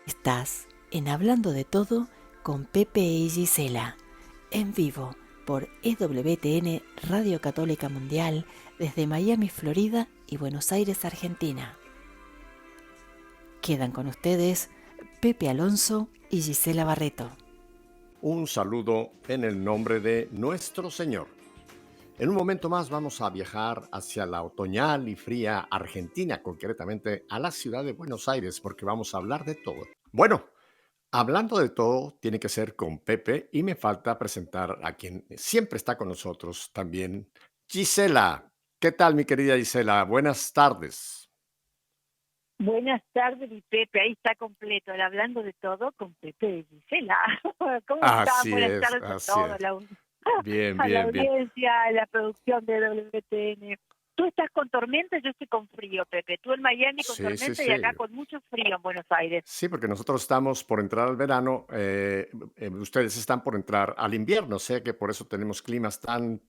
Estás en Hablando de Todo con Pepe y Gisela, en vivo por EWTN Radio Católica Mundial desde Miami, Florida y Buenos Aires, Argentina. Quedan con ustedes Pepe Alonso y Gisela Barreto. Un saludo en el nombre de nuestro Señor. En un momento más vamos a viajar hacia la otoñal y fría Argentina, concretamente a la ciudad de Buenos Aires, porque vamos a hablar de todo. Bueno, hablando de todo, tiene que ser con Pepe y me falta presentar a quien siempre está con nosotros también, Gisela. ¿Qué tal, mi querida Gisela? Buenas tardes. Buenas tardes, mi Pepe. Ahí está completo, el Hablando de Todo con Pepe y Gisela. ¿Cómo están? Así Buenas es, tardes a así todos, es. Bien, a la bien, bien. audiencia, a la producción de WTN. Tú estás con tormenta, yo estoy con frío, Pepe. Tú en Miami con Sí, sí, tormenta y sí. acá con mucho frío en Buenos Aires. Sí, porque nosotros estamos por entrar al verano, ustedes están por entrar al invierno, o sea que por eso tenemos climas tan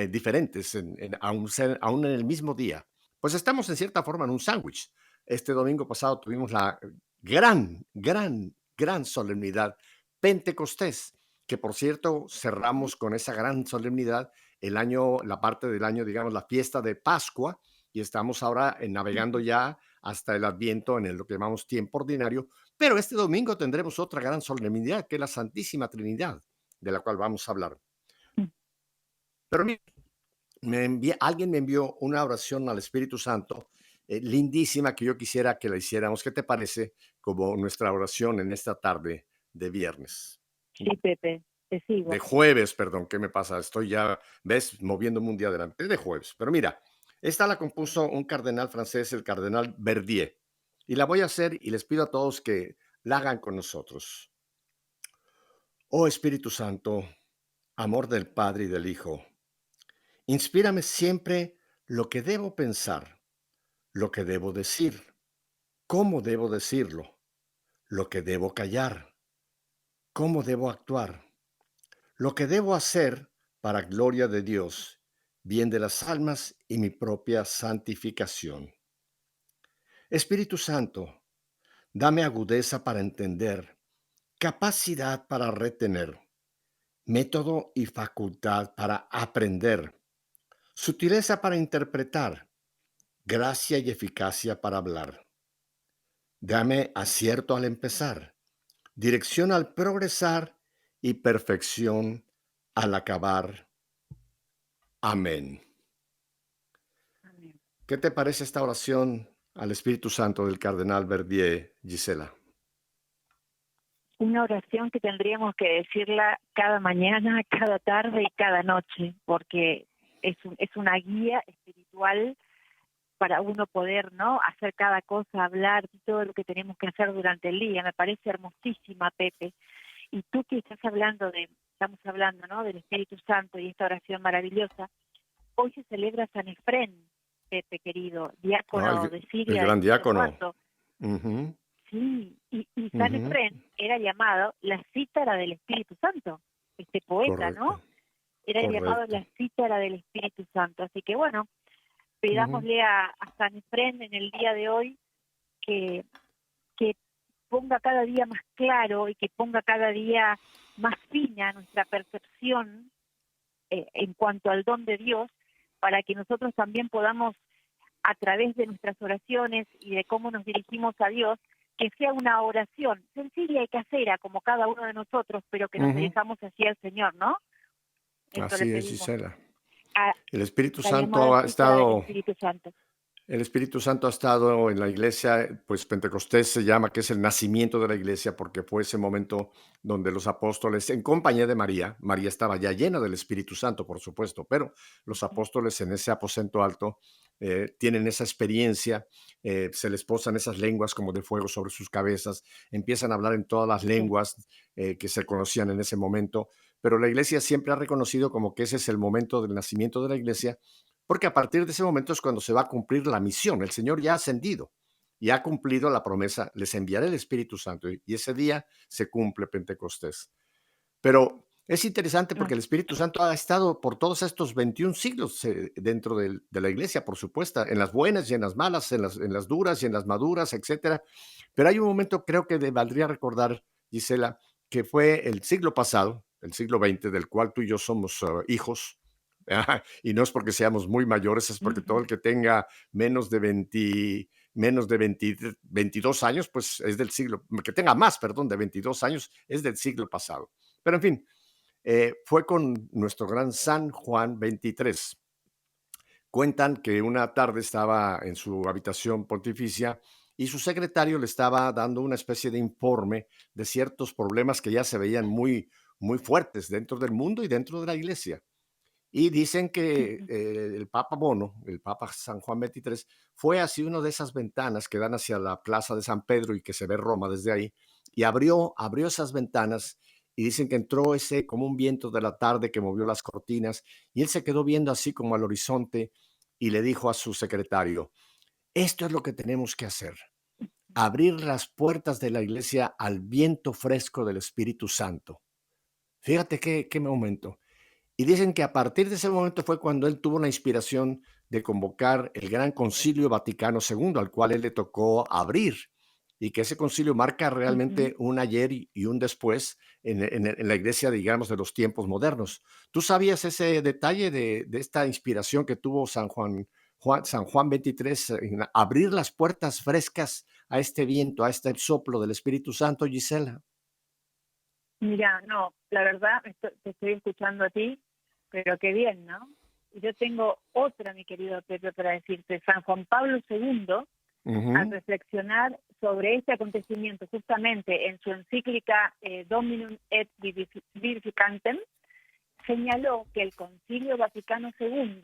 diferentes, aún en el mismo día. Pues estamos en cierta forma en un sándwich. Este domingo pasado tuvimos la gran solemnidad Pentecostés, que por cierto cerramos con esa gran solemnidad el año, la parte del año, digamos, la fiesta de Pascua, y estamos ahora navegando ya hasta el Adviento en lo que llamamos tiempo ordinario, pero este domingo tendremos otra gran solemnidad, que es la Santísima Trinidad, de la cual vamos a hablar. Pero mira, alguien me envió una oración al Espíritu Santo, lindísima, que yo quisiera que la hiciéramos. ¿Qué te parece como nuestra oración en esta tarde de viernes? Sí, Pepe, te sigo. De jueves, perdón, ¿qué me pasa? Estoy ya, ves, moviéndome un día adelante, de jueves. Pero mira, esta la compuso un cardenal francés, el cardenal Verdier, y la voy a hacer y les pido a todos que la hagan con nosotros. Oh Espíritu Santo, amor del Padre y del Hijo, inspírame siempre lo que debo pensar, lo que debo decir, cómo debo decirlo, lo que debo callar, cómo debo actuar, lo que debo hacer para gloria de Dios, bien de las almas y mi propia santificación. Espíritu Santo, dame agudeza para entender, capacidad para retener, método y facultad para aprender, sutileza para interpretar, gracia y eficacia para hablar. Dame acierto al empezar, dirección al progresar y perfección al acabar. Amén. Amén. ¿Qué te parece esta oración al Espíritu Santo del cardenal Verdier, Gisela? Una oración que tendríamos que decirla cada mañana, cada tarde y cada noche, porque es una guía espiritual para uno poder, ¿no?, hacer cada cosa, hablar y todo lo que tenemos que hacer durante el día. Me parece hermosísima, Pepe. Y tú que estamos hablando, ¿no?, del Espíritu Santo y esta oración maravillosa. Hoy se celebra San Efrén, Pepe querido, Ah, diácono de el Siria del gran siglo diácono. cuarto. Ujú, Sí, y San ujú. Efrén era llamado la cítara del Espíritu Santo. Este poeta, Correcto, ¿no?, era llamado correcto. la cítara del Espíritu Santo. Así que bueno, Ujú, pidámosle a San Efrén en el día de hoy que, que ponga cada día más claro y que ponga cada día más fina nuestra percepción en cuanto al don de Dios, para que nosotros también podamos, a través de nuestras oraciones y de cómo nos dirigimos a Dios, que sea una oración sencilla y casera, como cada uno de nosotros, pero que nos ujú. dirijamos así al Señor, ¿no? Eso le Así es, pedimos Gisela. a El Espíritu la Santo llamada ha cítara del estado Espíritu Santo. El Espíritu Santo ha estado en la iglesia, pues Pentecostés se llama, que es el nacimiento de la iglesia, porque fue ese momento donde los apóstoles, en compañía de María, María estaba ya llena del Espíritu Santo, por supuesto, pero los apóstoles en ese aposento alto tienen esa experiencia, se les posan esas lenguas como de fuego sobre sus cabezas, empiezan a hablar en todas las Sí. lenguas que se conocían en ese momento, pero la iglesia siempre ha reconocido como que ese es el momento del nacimiento de la iglesia, porque a partir de ese momento es cuando se va a cumplir la misión. El Señor ya ha ascendido y ha cumplido la promesa, les enviaré el Espíritu Santo, y ese día se cumple Pentecostés. Pero Es interesante porque Claro. el Espíritu Santo ha estado por todos estos 21 siglos dentro de la iglesia, por supuesto, en las buenas y en las malas, en las duras y en las maduras, etcétera. Pero hay un momento, creo que valdría recordar, Gisela, que fue el siglo pasado, el siglo XX, del cual tú y yo somos hijos, y no es porque seamos muy mayores, es porque todo Ujú. el que tenga menos de 22 años, pues es del siglo, que tenga más, perdón, de 22 años, es del siglo pasado. Pero en fin, fue con nuestro gran San Juan 23. Cuentan que una tarde estaba en su habitación pontificia y su secretario le estaba dando una especie de informe de ciertos problemas que ya se veían muy, muy fuertes dentro del mundo y dentro de la iglesia. Y dicen que Ujú. el Papa Bono, el Papa San Juan 23, fue hacia una de esas ventanas que dan hacia la Plaza de San Pedro y que se ve Roma desde ahí, y abrió esas ventanas y dicen que entró ese como un viento de la tarde que movió las cortinas y él se quedó viendo así como al horizonte y le dijo a su secretario, esto es lo que tenemos que hacer, abrir las puertas de la iglesia al viento fresco del Espíritu Santo. Fíjate qué momento. Y dicen que a partir de ese momento fue cuando él tuvo la inspiración de convocar el Gran Concilio Vaticano II, al cual él le tocó abrir, y que ese concilio marca Ujú. realmente un ayer y un después en la iglesia, digamos, de los tiempos modernos. ¿Tú sabías ese detalle de esta inspiración que tuvo San Juan 23 en abrir las puertas frescas a este viento, a este soplo del Espíritu Santo, Gisela? Mira, no, la verdad, te estoy escuchando a ti, pero qué bien, ¿no? Y yo tengo otra, mi querido Pepe, para decirte. San Juan Pablo II, al Ujú, reflexionar sobre este acontecimiento, justamente en su encíclica Dominum et Vivificantem, señaló que el Concilio Vaticano II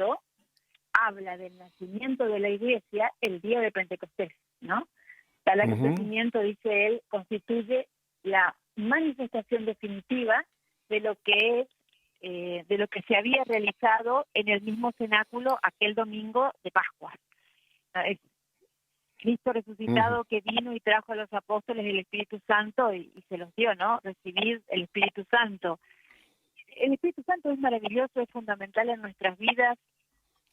habla del nacimiento de la Iglesia el día de Pentecostés, ¿no? Tal ujú, acontecimiento, dice él, constituye la manifestación definitiva de lo que es, de lo que se había realizado en el mismo cenáculo aquel domingo de Pascua. Es Cristo ujú. resucitado que vino y trajo a los apóstoles el Espíritu Santo y se los dio, ¿no? Recibir el Espíritu Santo. El Espíritu Santo es maravilloso, es fundamental en nuestras vidas,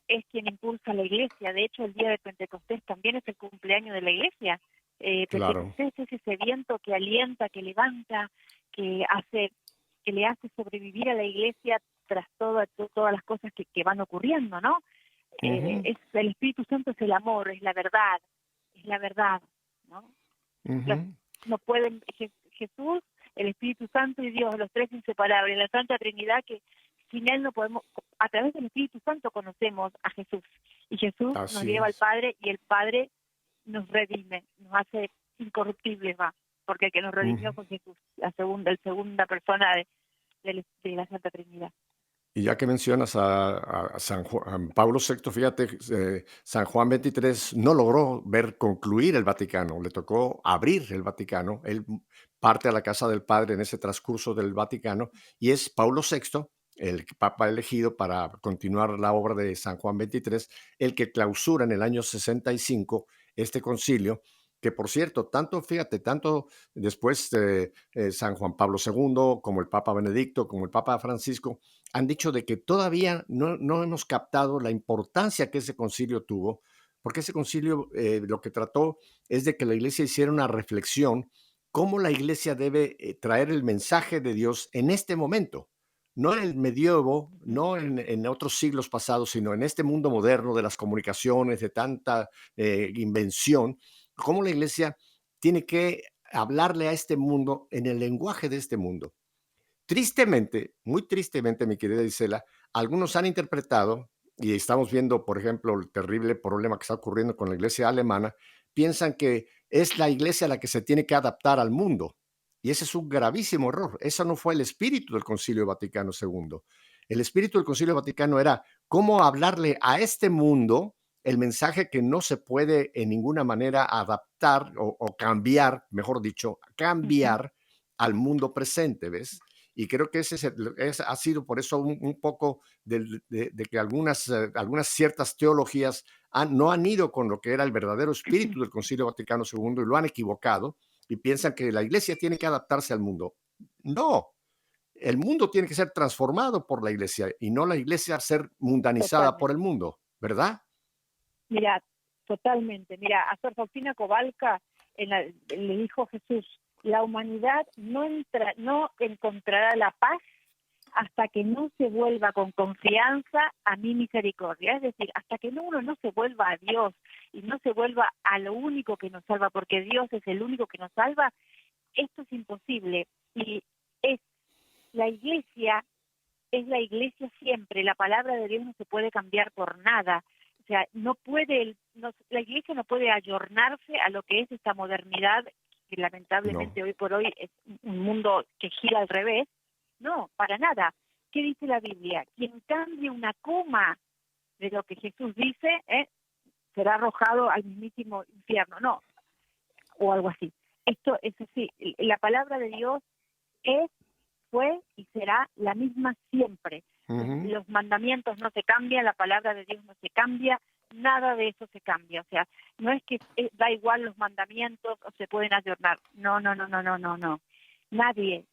es quien impulsa a la iglesia. De hecho, el día de Pentecostés también es el cumpleaños de la iglesia. Claro. Pentecostés es ese viento que alienta, que levanta, que hace, que le hace sobrevivir a la iglesia tras todas las cosas que van ocurriendo, ¿no? Ujú, Es el Espíritu Santo, es el amor, es la verdad, ¿no? Los, ujú. no pueden, Jesús, el Espíritu Santo y Dios, los tres inseparables, la Santa Trinidad, que sin él no podemos, a través del Espíritu Santo conocemos a Jesús, y Jesús nos Así lleva al es. Padre y el Padre nos redime, nos hace incorruptibles, va, porque el que nos Ujú. redimió fue Jesús, el segunda persona de la Santa Trinidad. Y ya que mencionas a San Juan Pablo VI, fíjate, San Juan 23 no logró ver concluir el Vaticano, le tocó abrir el Vaticano. Él parte a la casa del Padre en ese transcurso del Vaticano y es Pablo VI, el papa elegido para continuar la obra de San Juan 23, el que clausura en el año 65 este concilio, que por cierto, tanto, fíjate, tanto después de San Juan Pablo II, como el Papa Benedicto, como el Papa Francisco, han dicho de que todavía no hemos captado la importancia que ese concilio tuvo, porque ese concilio lo que trató es de que la iglesia hiciera una reflexión cómo la iglesia debe traer el mensaje de Dios en este momento, no en el medievo, Ujú. no en otros siglos pasados, sino en este mundo moderno de las comunicaciones, de tanta invención, cómo la iglesia tiene que hablarle a este mundo en el lenguaje de este mundo. Tristemente, muy tristemente, mi querida Isela, algunos han interpretado, y estamos viendo, por ejemplo, el terrible problema que está ocurriendo con la iglesia alemana, piensan que es la iglesia la que se tiene que adaptar al mundo. Y ese es un gravísimo error. Eso no fue el espíritu del Concilio Vaticano II. El espíritu del Concilio Vaticano era cómo hablarle a este mundo el mensaje que no se puede en ninguna manera adaptar o cambiar, mejor dicho, Ujú. cambiar al mundo presente, ¿ves? Y creo que ese ha sido por eso un poco de que algunas ciertas teologías no han ido con lo que era el verdadero espíritu del Concilio Vaticano II y lo han equivocado y piensan que la iglesia tiene que adaptarse al mundo. No, el mundo tiene que ser transformado por la iglesia y no la iglesia ser mundanizada por Totalmente. el mundo, ¿verdad? Mira, totalmente. Mira, a Sor Faustina Kowalska le dijo Jesús, la humanidad no encontrará la paz hasta que no se vuelva con confianza a mi misericordia. Es decir, hasta que uno no se vuelva a Dios y no se vuelva a lo único que nos salva, porque Dios es el único que nos salva, esto es imposible. Y es la iglesia, es la iglesia siempre. La palabra de Dios no se puede cambiar por nada. O sea, la iglesia no puede ayornarse a lo que es esta modernidad, que No. lamentablemente hoy por hoy es un mundo que gira al revés. No, para nada. ¿Qué dice la Biblia? Quien cambie una coma de lo que Jesús dice, será arrojado al mismísimo infierno. No, o algo así. Esto es así. La palabra de Dios es, fue y será la misma siempre. Ujú. Los mandamientos no se cambian, la palabra de Dios no se cambia, nada de eso se cambia. O sea, no es que da igual los mandamientos o se pueden ayornar. No, no, no, no, no, no, no. Nadie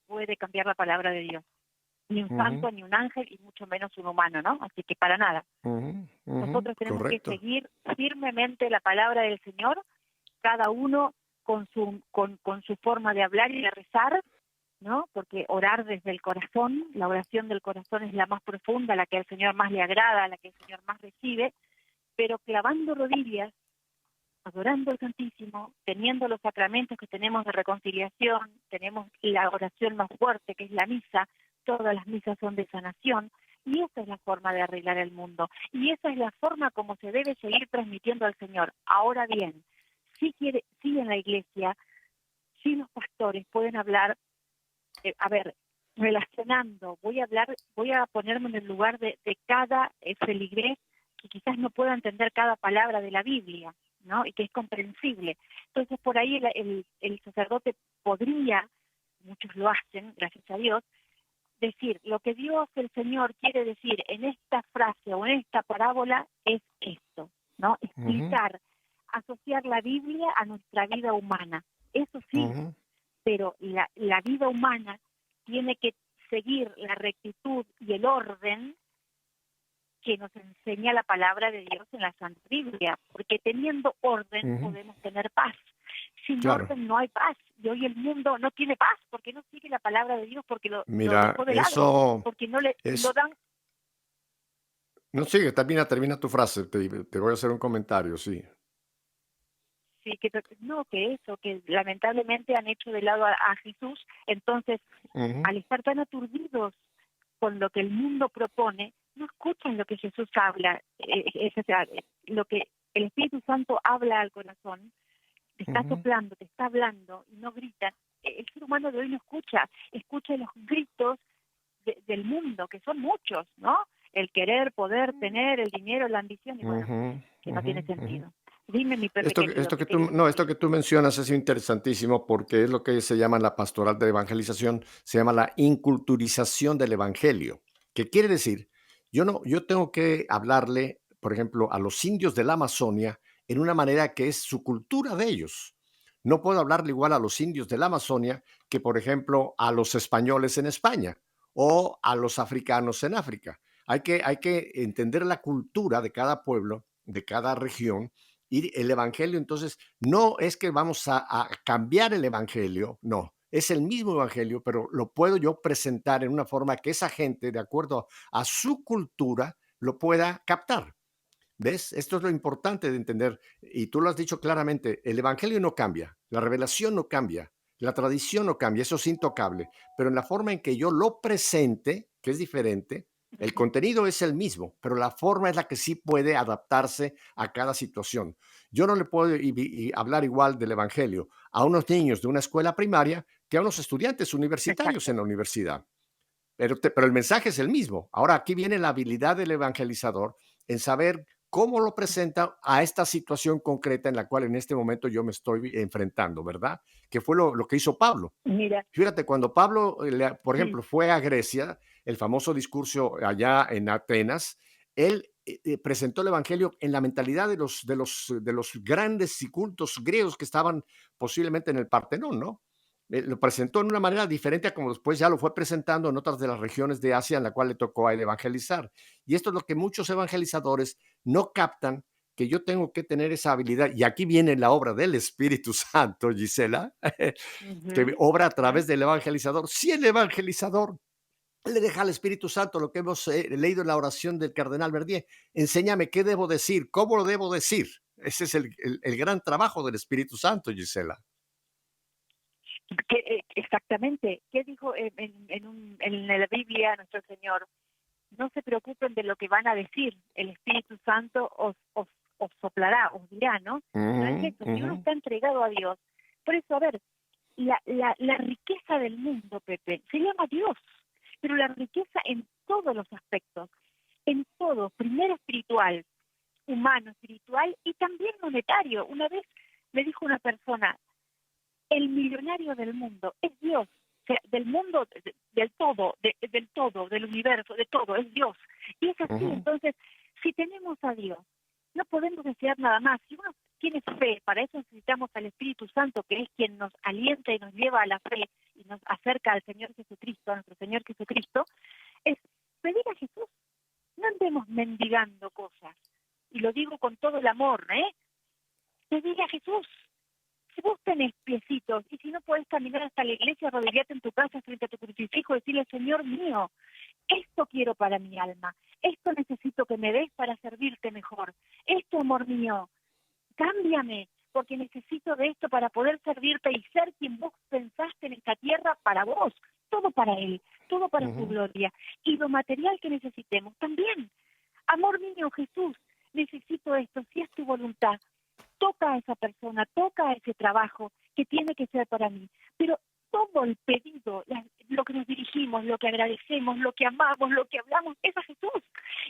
puede cambiar la palabra de Dios. Ni un Ujú, santo, ni un ángel, y mucho menos un humano, ¿no? Así que para nada. ujú, ujú, Nosotros tenemos que correcto. seguir firmemente la palabra del Señor, cada uno con su forma de hablar y de rezar, ¿no? Porque orar desde el corazón, la oración del corazón es la más profunda, la que al Señor más le agrada, la que el Señor más recibe, pero clavando rodillas, adorando al Santísimo, teniendo los sacramentos que tenemos de reconciliación, tenemos la oración más fuerte que es la misa, todas las misas son de sanación, y esa es la forma de arreglar el mundo, y esa es la forma como se debe seguir transmitiendo al Señor. Ahora bien, si en la iglesia, si los pastores pueden hablar, a ver, relacionando, voy a ponerme en el lugar de cada feligrés que quizás no pueda entender cada palabra de la Biblia, ¿no? Y que es comprensible. Entonces, por ahí el sacerdote podría, muchos lo hacen, gracias a Dios, decir, lo que Dios, el Señor, quiere decir en esta frase o en esta parábola es esto, ¿no? Ujú, Explicar, asociar la Biblia a nuestra vida humana. Eso sí, ujú, pero la vida humana tiene que seguir la rectitud y el orden que nos enseña la palabra de Dios en la Santa Biblia, porque teniendo orden ujú. podemos tener paz. Sin Claro. orden no hay paz, y hoy el mundo no tiene paz porque no sigue la palabra de Dios, porque lo Mira, dejó de lado, eso porque no le lo es dan. no, sigue, termina tu frase, te voy a hacer un comentario, sí. Sí, no, que eso, que lamentablemente han hecho de lado a Jesús. Entonces, Ujú, al estar tan aturdidos con lo que el mundo propone, no escuchan lo que Jesús habla, o sea, lo que el Espíritu Santo habla al corazón, te está ujú, soplando, te está hablando y no grita. El ser humano de hoy no escucha los gritos del mundo, que son muchos, ¿no? El querer, poder, tener, el dinero, la ambición, y bueno, ujú, que no ujú, tiene ujú. sentido. Dime, mi Pepe Esto, querido, esto ¿qué que tú, querías no, esto decir? que tú mencionas es interesantísimo porque es lo que se llama en la pastoral de evangelización, se llama la inculturización del evangelio, que quiere decir, yo tengo que hablarle, por ejemplo, a los indios de la Amazonia en una manera que es su cultura de ellos. No puedo hablarle igual a los indios de la Amazonia que, por ejemplo, a los españoles en España o a los africanos en África. Hay que entender la cultura de cada pueblo, de cada región, y el Evangelio, entonces, no es que vamos a cambiar el Evangelio, no, es el mismo Evangelio, pero lo puedo yo presentar en una forma que esa gente, de acuerdo a su cultura, lo pueda captar. ¿Ves? Esto es lo importante de entender, y tú lo has dicho claramente, el Evangelio no cambia, la revelación no cambia, la tradición no cambia, eso es intocable, pero en la forma en que yo lo presente, que es diferente, el Ujú. contenido es el mismo, pero la forma es la que sí puede adaptarse a cada situación. Yo no le puedo hablar igual del Evangelio a unos niños de una escuela primaria que a unos estudiantes universitarios Exacto. en la universidad. Pero el mensaje es el mismo. Ahora, aquí viene la habilidad del evangelizador en saber cómo lo presenta a esta situación concreta en la cual en este momento yo me estoy enfrentando, ¿verdad? Que fue lo que hizo Pablo. Mira, Fíjate, cuando Pablo, por sí, ejemplo, fue a Grecia, el famoso discurso allá en Atenas, él presentó el Evangelio en la mentalidad de los grandes y cultos griegos que estaban posiblemente en el Partenón, ¿no? lo presentó en una manera diferente a como después ya lo fue presentando en otras de las regiones de Asia en la cual le tocó a él evangelizar. Y esto es lo que muchos evangelizadores no captan, que yo tengo que tener esa habilidad. Y aquí viene la obra del Espíritu Santo, Gisela, que Ujú, obra a ujú. través del evangelizador. Si el evangelizador le deja al Espíritu Santo lo que hemos leído en la oración del cardenal Verdier, enséñame qué debo decir, cómo lo debo decir. Ese es el gran trabajo del Espíritu Santo, Gisela. Exactamente. ¿Qué dijo en la Biblia nuestro Señor? No se preocupen de lo que van a decir. El Espíritu Santo os soplará, os dirá, ¿no? No es Ujú, eso. Si ujú, uno está entregado a Dios. Por eso, a ver, la riqueza del mundo, Pepe, se llama Dios. Pero la riqueza en todos los aspectos, en todo, primero espiritual, humano, espiritual y también monetario. Una vez me dijo una persona, el millonario del mundo es Dios, o sea, del mundo, del todo, del todo, del universo, de todo, es Dios. Y es así, ujú, entonces, si tenemos a Dios, no podemos desear nada más. Si uno tiene fe, para eso necesitamos al Espíritu Santo, que es quien nos alienta y nos lleva a la fe y nos acerca al Señor Jesucristo, a nuestro Señor Jesucristo, es pedir a Jesús. No andemos mendigando cosas. Y lo digo con todo el amor, ¿eh? Pedir a Jesús. Si vos tenés piecitos y si no podés caminar hasta la iglesia, arrodillate en tu casa frente a tu crucifijo y decirle, Señor mío, esto quiero para mi alma, esto necesito que me des para servirte mejor, esto, amor mío, cámbiame, porque necesito de esto para poder servirte y ser quien vos pensaste en esta tierra para vos, todo para Él, todo para su ujú, gloria. Y lo material que necesitemos también. Amor mío, Jesús, necesito esto, si es tu voluntad, toca a esa persona, toca a ese trabajo que tiene que ser para mí. Pero todo el pedido, lo que nos dirigimos, lo que agradecemos, lo que amamos, lo que hablamos, es a Jesús.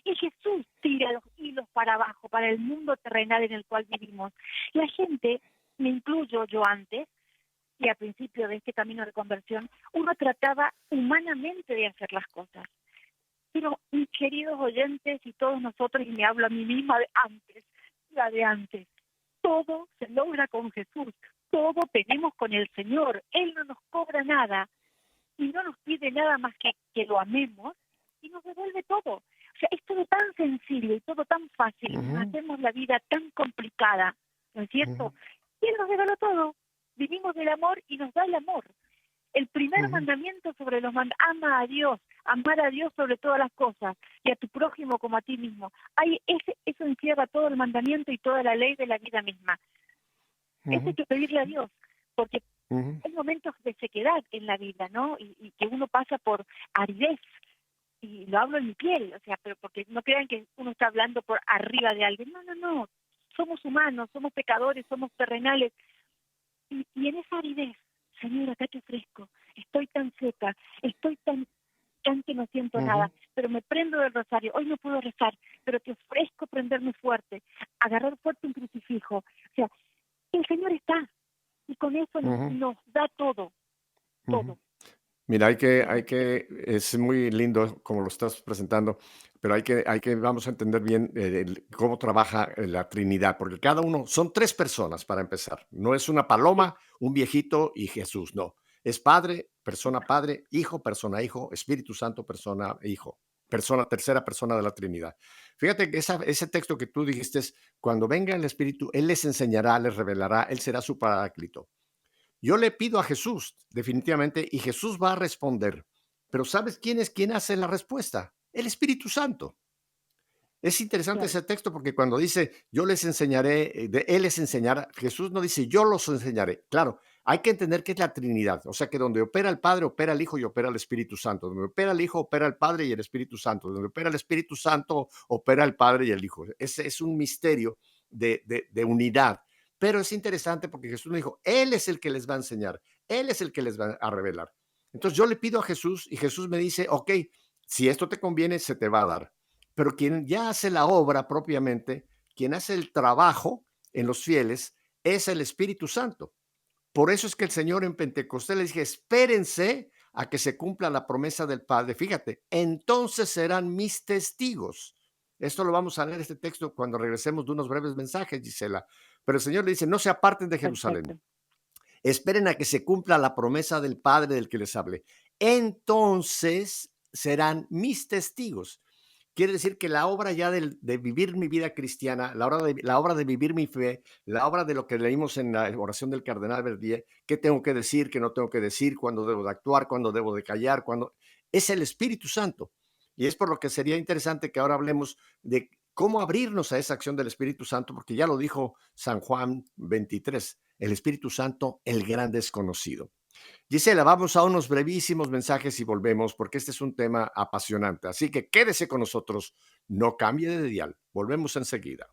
Y Jesús tira los hilos para abajo, para el mundo terrenal en el cual vivimos. La gente, me incluyo yo antes, y al principio de este camino de conversión, uno trataba humanamente de hacer las cosas. Pero mis queridos oyentes y todos nosotros, y me hablo a mí misma de antes, la de antes, todo se logra con Jesús, todo tenemos con el Señor, Él no nos cobra nada y no nos pide nada más que lo amemos y nos devuelve todo. O sea, es todo tan sencillo y todo tan fácil y nos ujú, hacemos la vida tan complicada, ¿no es ujú, cierto? Y Él nos regaló todo, vivimos del amor y nos da el amor. El primer ujú, mandamiento sobre ama a Dios, amar a Dios sobre todas las cosas y a tu prójimo como a ti mismo. Eso encierra todo el mandamiento y toda la ley de la vida misma. Eso hay ujú, que pedirle a Dios, porque ujú. hay momentos de sequedad en la vida, ¿no? Y que uno pasa por aridez, y lo hablo en mi piel, o sea, pero porque no crean que uno está hablando por arriba de alguien. No, no, no. Somos humanos, somos pecadores, somos terrenales, y en esa aridez, Señor, acá te ofrezco, estoy tan seca, estoy tan que no siento nada, Ujú, pero me prendo del rosario, hoy no puedo rezar, pero te ofrezco prenderme fuerte, agarrar fuerte un crucifijo. O sea, el Señor está, y con eso ujú, nos da todo, ujú. todo, Mira, todo. es muy lindo como lo estás presentando, pero vamos a entender bien cómo trabaja la Trinidad, porque cada uno, son tres personas para empezar. No es una Sí, paloma, un viejito y Jesús, no. Es Padre, Hijo, Espíritu Santo, persona, Hijo. Tercera persona de la Trinidad. Fíjate que ese texto que tú dijiste es, cuando venga el Espíritu, Él les enseñará, les revelará, Él será su paráclito. Yo le pido a Jesús, definitivamente, y Jesús va a responder. Pero ¿sabes quién hace la respuesta? El Espíritu Santo. Es interesante claro, ese texto porque cuando dice yo les enseñaré, Él les enseñará, Jesús no dice yo los enseñaré. Claro, hay que entender que es la Trinidad, o sea que donde opera el Padre, opera el Hijo y opera el Espíritu Santo. Donde opera el Hijo, opera el Padre y el Espíritu Santo. Donde opera el Espíritu Santo, opera el Padre y el Hijo. Ese es un misterio de unidad. Pero es interesante porque Jesús me dijo, Él es el que les va a enseñar, Él es el que les va a revelar. Entonces yo le pido a Jesús y Jesús me dice, ok, si esto te conviene, se te va a dar. Pero quien ya hace la obra propiamente, quien hace el trabajo en los fieles, es el Espíritu Santo. Por eso es que el Señor en Pentecostés les dije, espérense a que se cumpla la promesa del Padre. Fíjate, entonces serán mis testigos. Esto lo vamos a leer, este texto, cuando regresemos de unos breves mensajes, Gisela. Pero el Señor le dice, no se aparten de Jerusalén. perfecto. Esperen a que se cumpla la promesa del Padre del que les hablé. Entonces serán mis testigos. Quiere decir que la obra ya de vivir mi vida cristiana, la obra de vivir mi fe, la obra de lo que leímos en la oración del cardenal Verdier, qué tengo que decir, qué no tengo que decir, cuándo debo de actuar, cuándo debo de callar, es el Espíritu Santo. Y es por lo que sería interesante que ahora hablemos de cómo abrirnos a esa acción del Espíritu Santo, porque ya lo dijo San Juan 23, el Espíritu Santo, el gran desconocido. Gisela, vamos a unos brevísimos mensajes y volvemos porque este es un tema apasionante. Así que quédese con nosotros, no cambie de dial. Volvemos enseguida.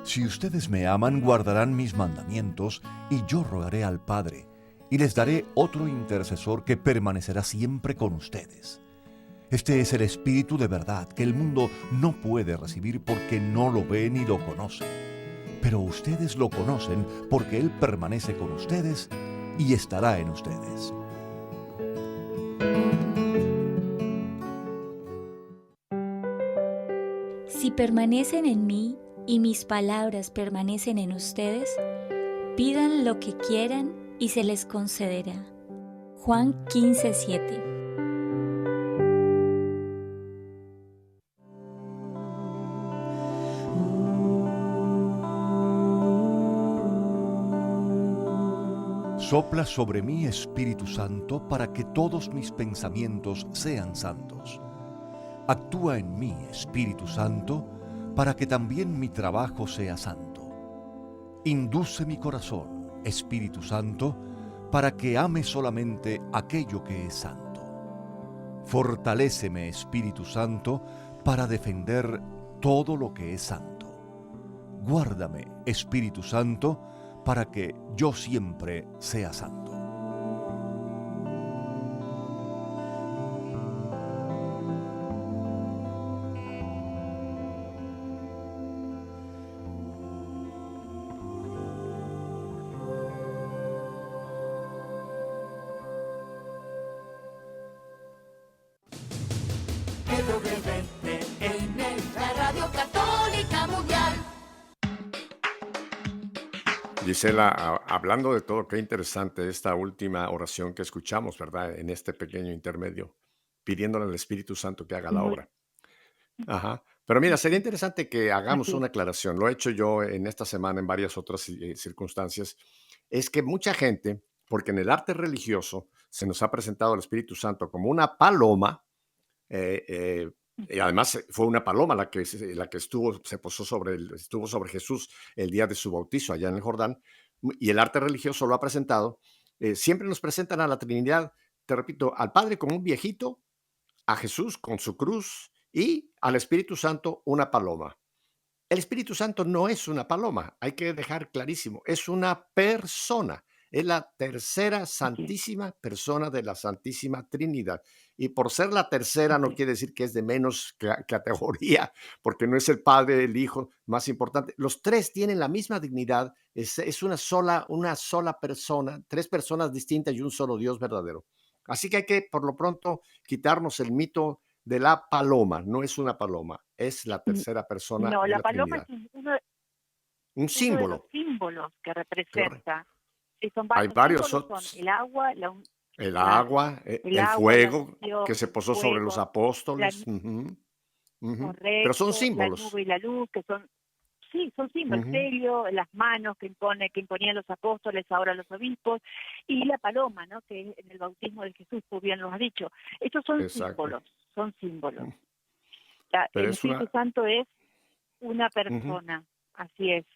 Si ustedes me aman, guardarán mis mandamientos, y yo rogaré al Padre, y les daré otro intercesor que permanecerá siempre con ustedes. Este es el Espíritu de verdad que el mundo no puede recibir porque no lo ve ni lo conoce. Pero ustedes lo conocen porque Él permanece con ustedes y estará en ustedes. Si permanecen en mí y mis palabras permanecen en ustedes, pidan lo que quieran y se les concederá. Juan 15:7. Sopla sobre mí, Espíritu Santo, para que todos mis pensamientos sean santos. Actúa en mí, Espíritu Santo, para que también mi trabajo sea santo. Induce mi corazón, Espíritu Santo, para que ame solamente aquello que es santo. Fortaléceme, Espíritu Santo, para defender todo lo que es santo. Guárdame, Espíritu Santo, para que yo siempre sea santo. La Radio Católica Mundial. Gisela, hablando de todo, qué interesante esta última oración que escuchamos, ¿verdad? En este pequeño intermedio, pidiéndole al Espíritu Santo que haga la obra. Ajá. Pero mira, sería interesante que hagamos Así es. una aclaración. Lo he hecho yo en esta semana en varias otras circunstancias. Es que mucha gente, porque en el arte religioso se nos ha presentado el Espíritu Santo como una paloma, y además fue una paloma la que estuvo sobre Jesús el día de su bautizo allá en el Jordán, y el arte religioso lo ha presentado. Siempre nos presentan a la Trinidad, te repito, al Padre como un viejito, a Jesús con su cruz y al Espíritu Santo una paloma. El Espíritu Santo no es una paloma, hay que dejar clarísimo, es una persona, es la tercera santísima persona de la Santísima Trinidad. Y por ser la tercera no quiere decir que es de menos categoría, porque no es el Padre, el Hijo más importante. Los tres tienen la misma dignidad, es una sola persona, tres personas distintas y un solo Dios verdadero. Así que hay que, por lo pronto, quitarnos el mito de la paloma. No es una paloma, es la tercera persona No, de la la paloma es Trinidad. uno Un de los símbolo. símbolos que Correcto. representa. Sí, son Hay varios varios símbolos, son otros. el agua, El claro, agua, el el agua, la fuego que unción, se el posó sobre los fuego, la apóstoles. Ujú, ujú. Pero son correcto, la símbolos. nube y la luz, que son, sí, son símbolos, el Ujú, sello, las manos que imponían los apóstoles, ahora los obispos, y la paloma, ¿no? Que en el bautismo de Jesús, tú bien lo has dicho. Estos son exacto. símbolos. Mm, Pero El es Espíritu una... Santo es una Ujú, persona, así es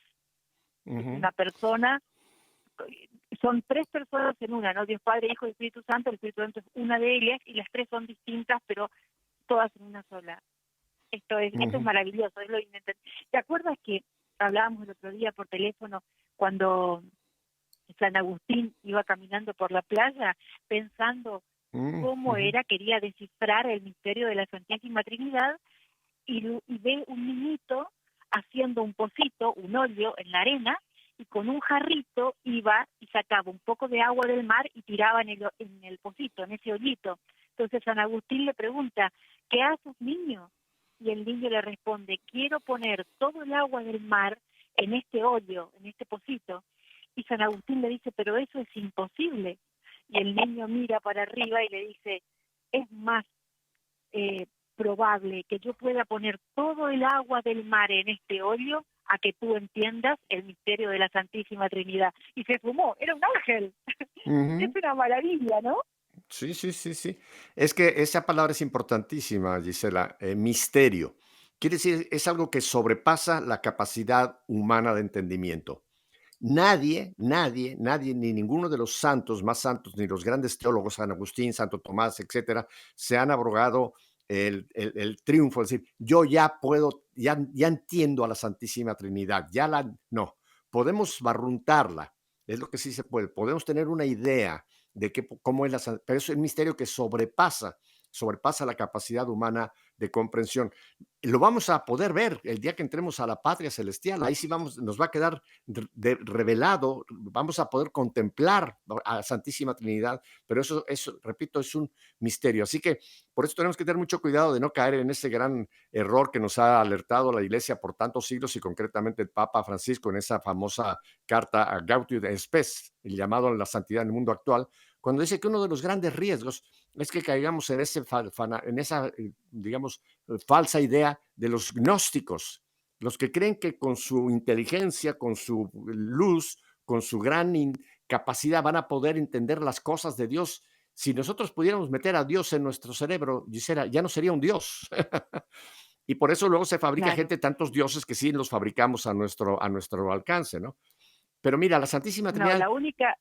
ujú, una persona, son tres personas en una, ¿no? Dios Padre, Hijo y Espíritu Santo. El Espíritu Santo es una de ellas y las tres son distintas, pero todas en una sola. Esto es ujú, maravilloso, es lo inentendible. ¿Te acuerdas que hablábamos el otro día por teléfono cuando San Agustín iba caminando por la playa pensando cómo ujú, quería descifrar el misterio de la Santísima Trinidad, y ve un niñito haciendo un pocito, un hoyo en la arena, y con un jarrito iba y sacaba un poco de agua del mar y tiraba en el pocito, en ese hoyito. Entonces San Agustín le pregunta, ¿qué haces, niño? Y el niño le responde, quiero poner todo el agua del mar en este hoyo, en este pocito. Y San Agustín le dice, pero eso es imposible. Y el niño mira para arriba y le dice, es más probable que yo pueda poner todo el agua del mar en este hoyo a que tú entiendas el misterio de la Santísima Trinidad. Y se fumó, era un ángel. Es una maravilla, ¿no? Sí, sí, sí, sí. Es que esa palabra es importantísima, Gisela, misterio. Quiere decir, es algo que sobrepasa la capacidad humana de entendimiento. Nadie, ni ninguno de los santos más santos, ni los grandes teólogos, San Agustín, Santo Tomás, etcétera, se han abrogado el triunfo, es decir, yo ya puedo, ya entiendo a la Santísima Trinidad, no, podemos barruntarla, es lo que sí se puede, podemos tener una idea de cómo es pero es un misterio que sobrepasa la capacidad humana de comprensión. Lo vamos a poder ver el día que entremos a la patria celestial. Ahí sí nos va a quedar revelado, vamos a poder contemplar a la Santísima Trinidad, pero eso, repito, es un misterio. Así que por eso tenemos que tener mucho cuidado de no caer en ese gran error que nos ha alertado la Iglesia por tantos siglos y concretamente el Papa Francisco en esa famosa carta a Gaudium et Spes, el llamado a la santidad en el mundo actual, cuando dice que uno de los grandes riesgos es que caigamos en esa, digamos, falsa idea de los gnósticos, los que creen que con su inteligencia, con su luz, con su gran capacidad van a poder entender las cosas de Dios. Si nosotros pudiéramos meter a Dios en nuestro cerebro, Gisela, ya no sería un Dios. Y por eso luego se fabrica Claro. gente, tantos dioses que sí los fabricamos a nuestro alcance, ¿no? Pero mira, la Santísima No, Trinidad, la única,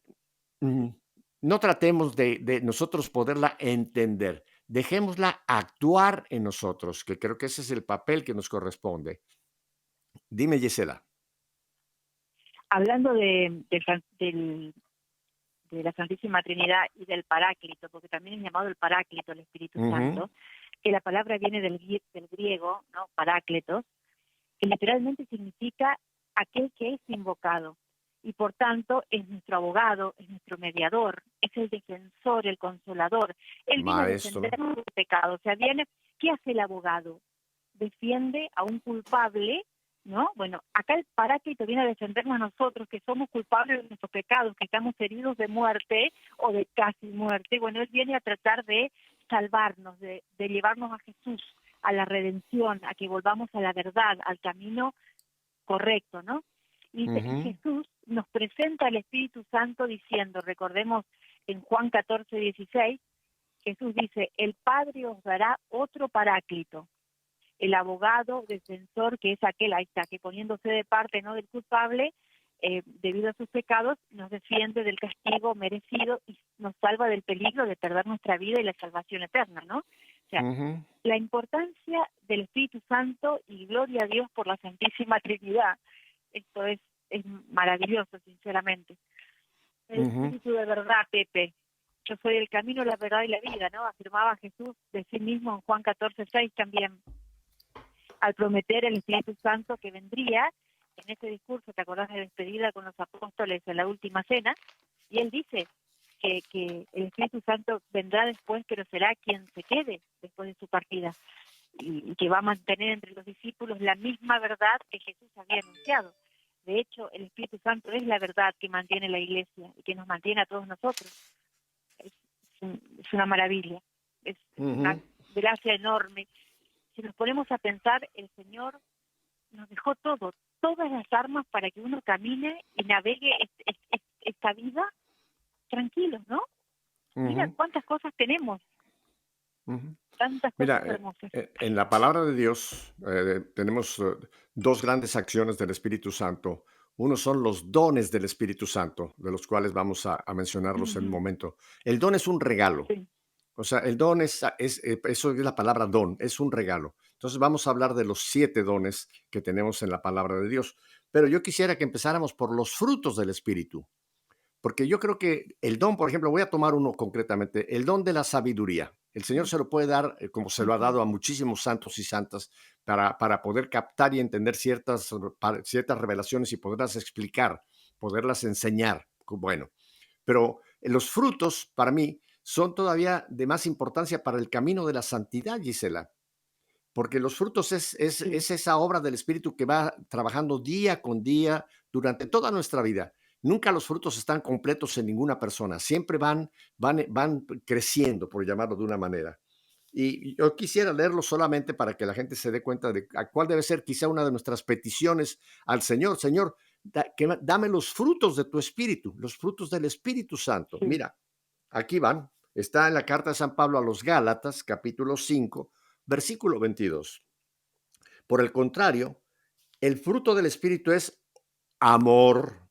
no tratemos de nosotros poderla entender, dejémosla actuar en nosotros, que creo que ese es el papel que nos corresponde. Dime, Gisela. hablando de la Santísima Trinidad y del Paráclito, porque también es llamado el Paráclito, el Espíritu Santo, que la palabra viene del griego, ¿no? Parácletos, que literalmente significa aquel que es invocado. Y por tanto es nuestro abogado, es nuestro mediador, es el defensor, el consolador. Él viene a Maestro. defender nuestro pecado. O sea, ¿qué hace el abogado? Defiende a un culpable, ¿no? Bueno, acá el Paráclito viene a defendernos a nosotros, que somos culpables de nuestros pecados, que estamos heridos de muerte o de casi muerte. Bueno, Él viene a tratar de salvarnos, de llevarnos a Jesús, a la redención, a que volvamos a la verdad, al camino correcto, ¿no? Y Jesús nos presenta al Espíritu Santo diciendo, recordemos en Juan 14:16, Jesús dice, el Padre os dará otro Paráclito, el abogado defensor, que es aquel, ahí está, que poniéndose de parte, no del culpable, debido a sus pecados, nos defiende del castigo merecido y nos salva del peligro de perder nuestra vida y la salvación eterna, ¿no? O sea, la importancia del Espíritu Santo y gloria a Dios por la Santísima Trinidad. Esto es maravilloso, sinceramente. El Espíritu de verdad, Pepe. Yo soy el camino, la verdad y la vida, ¿no? Afirmaba Jesús de sí mismo en Juan 14:6 también, al prometer el Espíritu Santo que vendría. En ese discurso, ¿te acordás de despedida con los apóstoles en la última cena? Y él dice que el Espíritu Santo vendrá después, pero será quien se quede después de su partida, y que va a mantener entre los discípulos la misma verdad que Jesús había anunciado. De hecho, el Espíritu Santo es la verdad que mantiene la Iglesia y que nos mantiene a todos nosotros. Es una maravilla, es una gracia enorme. Si nos ponemos a pensar, el Señor nos dejó todas las armas para que uno camine y navegue esta vida tranquilos, ¿no? Mira cuántas cosas tenemos. Tantas cosas Mira, hermosas. en la palabra de Dios tenemos dos grandes acciones del Espíritu Santo. Uno son los dones del Espíritu Santo, de los cuales vamos a mencionarlos en un momento. El don es un regalo. Sí. O sea, el don eso es la palabra don, es un regalo. Entonces vamos a hablar de los 7 dones que tenemos en la palabra de Dios. Pero yo quisiera que empezáramos por los frutos del Espíritu. Porque yo creo que el don, por ejemplo, voy a tomar uno concretamente, el don de la sabiduría. El Señor se lo puede dar, como se lo ha dado a muchísimos santos y santas, para poder captar y entender ciertas revelaciones y poderlas explicar, poderlas enseñar. Bueno, pero los frutos, para mí, son todavía de más importancia para el camino de la santidad, Gisela, porque los frutos es Sí, esa obra del Espíritu que va trabajando día con día durante toda nuestra vida. Nunca los frutos están completos en ninguna persona, siempre van creciendo, por llamarlo de una manera. Y yo quisiera leerlo solamente para que la gente se dé cuenta de a cuál debe ser quizá una de nuestras peticiones al Señor. Señor, dame los frutos de tu Espíritu, los frutos del Espíritu Santo. sí. Mira, aquí van. Está en la carta de San Pablo a los Gálatas, capítulo 5, versículo 22. Por el contrario, el fruto del Espíritu es amor,